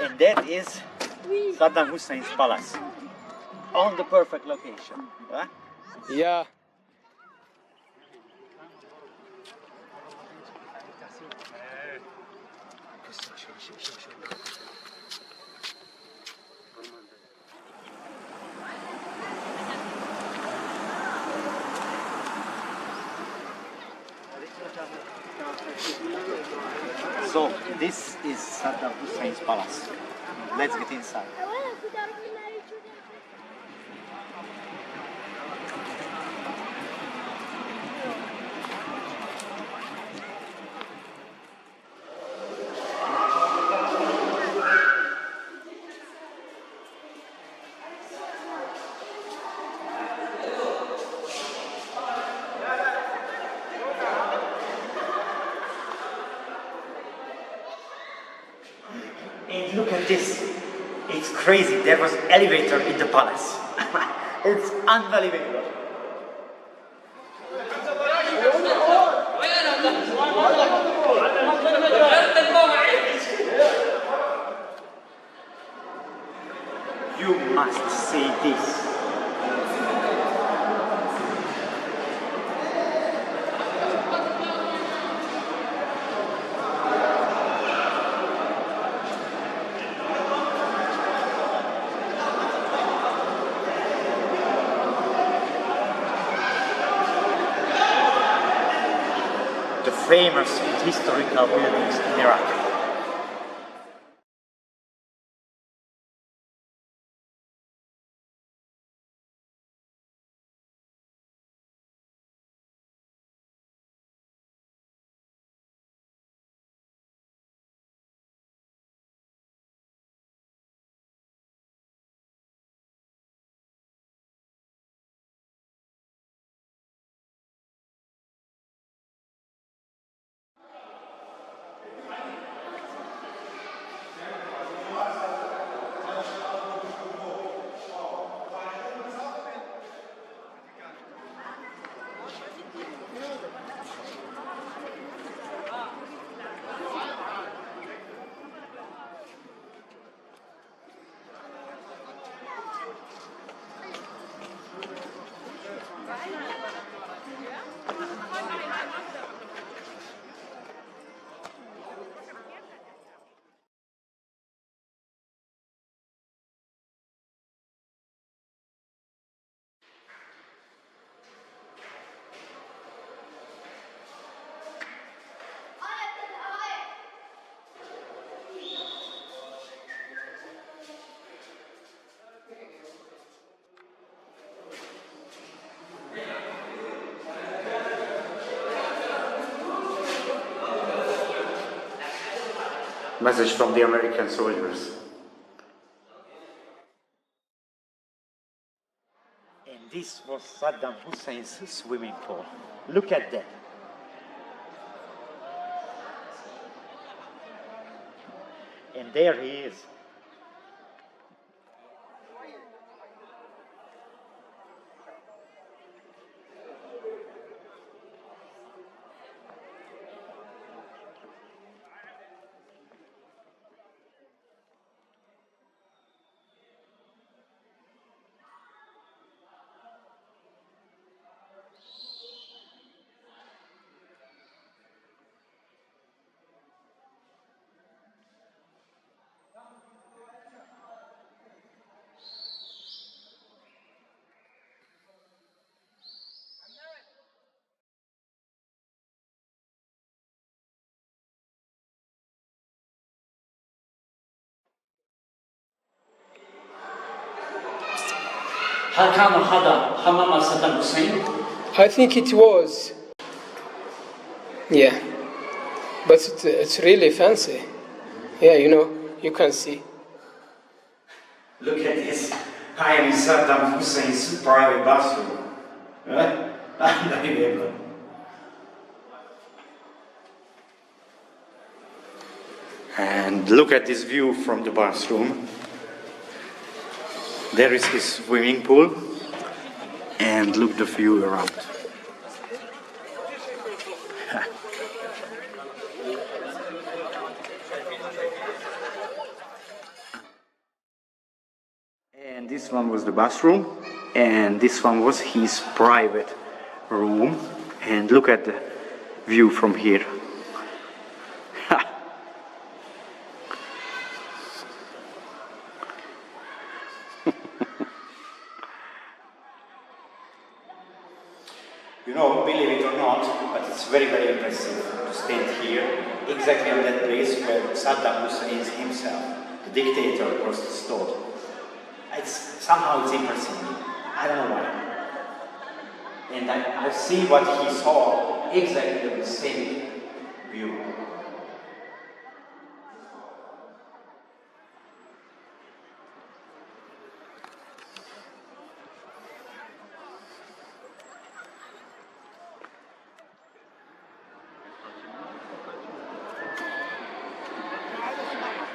And that is Saddam Hussein's palace. On the perfect location. Huh? Yeah. So this is Saddam Hussein's palace. Let's get inside. And look at this. It's crazy. There was an elevator in the palace. It's unbelievable. You must see this. The famous historical buildings in Iraq. Message from the American soldiers. And this was Saddam Hussein's swimming pool. Look at that. And there he is. هل كان هذا حمام صدام حسين؟ I think it was. Yeah. But it's really fancy. Yeah, you know, you can see. Look at this. I am in Saddam Hussein's private bathroom. Unbelievable. And look at this view from the bathroom. There is his swimming pool. And look the view around. this one was the bathroom, and this one was his private room. And look at the view from here. You know, believe it or not, but it's very, very impressive to stand here, exactly on that place where Saddam Hussein himself, the dictator, was installed. Somehow it's impressive. I don't know why. And I see what he saw exactly on the same view.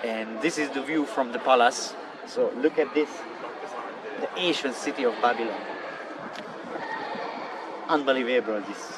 And this is the view from the palace. So look at this, the ancient city of Babylon. Unbelievable, this